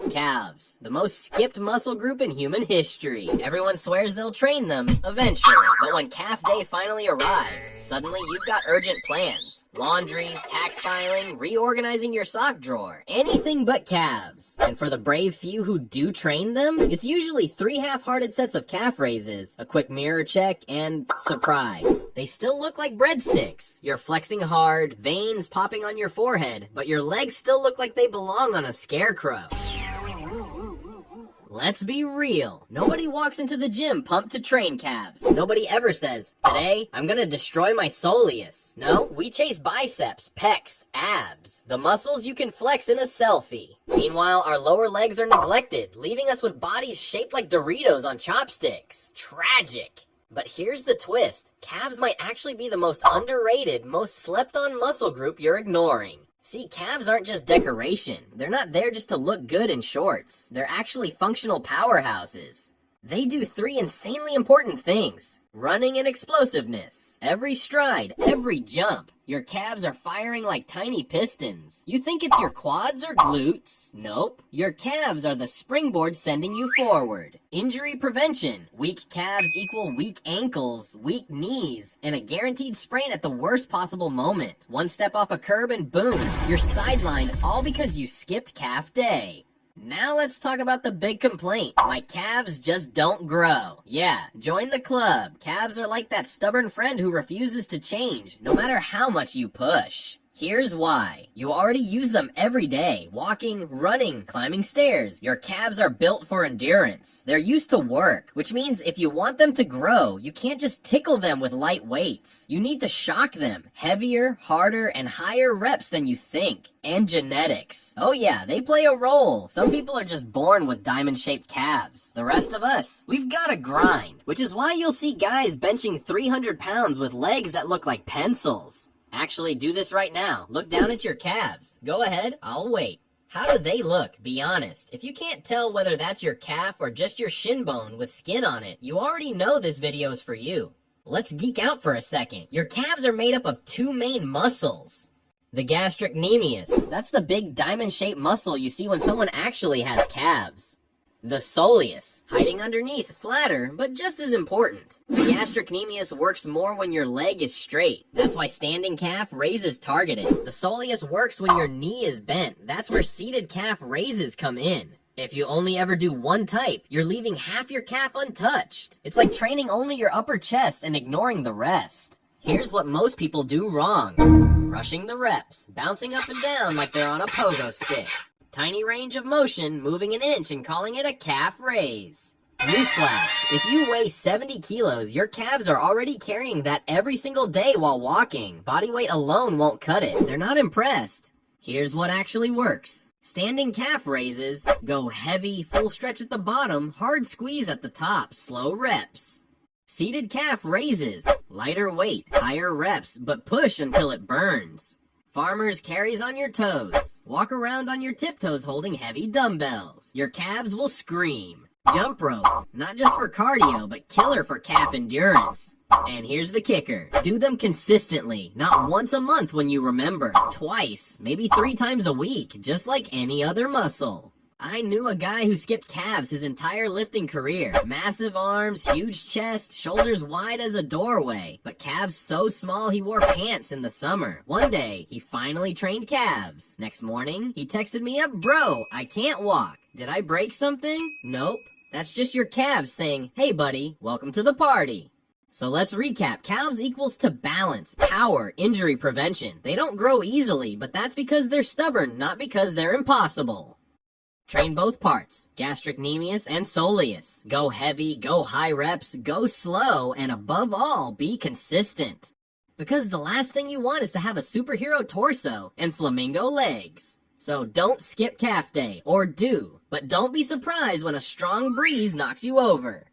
Calves, the most skipped muscle group in human history. Everyone swears they'll train them, eventually. But when calf day finally arrives, suddenly you've got urgent plans. Laundry, tax filing, reorganizing your sock drawer. Anything but calves. And for the brave few who do train them, it's usually 3 half-hearted sets of calf raises, a quick mirror check, and surprise. They still look like breadsticks. You're flexing hard, veins popping on your forehead, but your legs still look like they belong on a scarecrow. Let's be real. Nobody walks into the gym pumped to train calves. Nobody ever says, today, I'm gonna destroy my soleus. No, we chase biceps, pecs, abs. The muscles you can flex in a selfie. Meanwhile, our lower legs are neglected, leaving us with bodies shaped like Doritos on chopsticks. Tragic. But here's the twist. Calves might actually be the most underrated, most slept-on muscle group you're ignoring. See, calves aren't just decoration. They're not there just to look good in shorts. They're actually functional powerhouses. They do 3 insanely important things. Running and explosiveness. Every stride, every jump. Your calves are firing like tiny pistons. You think it's your quads or glutes? Nope. Your calves are the springboard sending you forward. Injury prevention. Weak calves equal weak ankles, weak knees, and a guaranteed sprain at the worst possible moment. One step off a curb and boom, you're sidelined all because you skipped calf day. Now let's talk about the big complaint. My calves just don't grow. Yeah, join the club. Calves are like that stubborn friend who refuses to change, no matter how much you push. Here's why. You already use them every day. Walking, running, climbing stairs. Your calves are built for endurance. They're used to work, which means if you want them to grow, you can't just tickle them with light weights. You need to shock them. Heavier, harder, and higher reps than you think. And genetics. Oh yeah, they play a role. Some people are just born with diamond-shaped calves. The rest of us, we've gotta grind. Which is why you'll see guys benching 300 pounds with legs that look like pencils. Actually, do this right now. Look down at your calves. Go ahead, I'll wait. How do they look? Be honest. If you can't tell whether that's your calf or just your shin bone with skin on it, you already know this video is for you. Let's geek out for a second. Your calves are made up of 2 main muscles. The gastrocnemius. That's the big diamond-shaped muscle you see when someone actually has calves. The soleus, hiding underneath, flatter, but just as important. The gastrocnemius works more when your leg is straight. That's why standing calf raises targeted. The soleus works when your knee is bent. That's where seated calf raises come in. If you only ever do one type, you're leaving half your calf untouched. It's like training only your upper chest and ignoring the rest. Here's what most people do wrong. Rushing the reps, bouncing up and down like they're on a pogo stick. Tiny range of motion, moving an inch and calling it a calf raise. Newsflash, if you weigh 70 kilos, your calves are already carrying that every single day while walking. Body weight alone won't cut it. They're not impressed. Here's what actually works. Standing calf raises, go heavy, full stretch at the bottom, hard squeeze at the top, slow reps. Seated calf raises, lighter weight, higher reps, but push until it burns. Farmers carries on your toes. Walk around on your tiptoes holding heavy dumbbells. Your calves will scream. Jump rope, not just for cardio, but killer for calf endurance. And here's the kicker. Do them consistently, not once a month when you remember. Twice, maybe 3 times a week, just like any other muscle. I knew a guy who skipped calves his entire lifting career. Massive arms, huge chest, shoulders wide as a doorway, but calves so small he wore pants in the summer. One day, he finally trained calves. Next morning, he texted me up, bro, I can't walk. Did I break something? Nope. That's just your calves saying, hey buddy, welcome to the party. So let's recap. Calves equals to balance, power, injury prevention. They don't grow easily, but that's because they're stubborn, not because they're impossible. Train both parts, gastrocnemius and soleus. Go heavy, go high reps, go slow, and above all, be consistent. Because the last thing you want is to have a superhero torso and flamingo legs. So don't skip calf day, or do, but don't be surprised when a strong breeze knocks you over.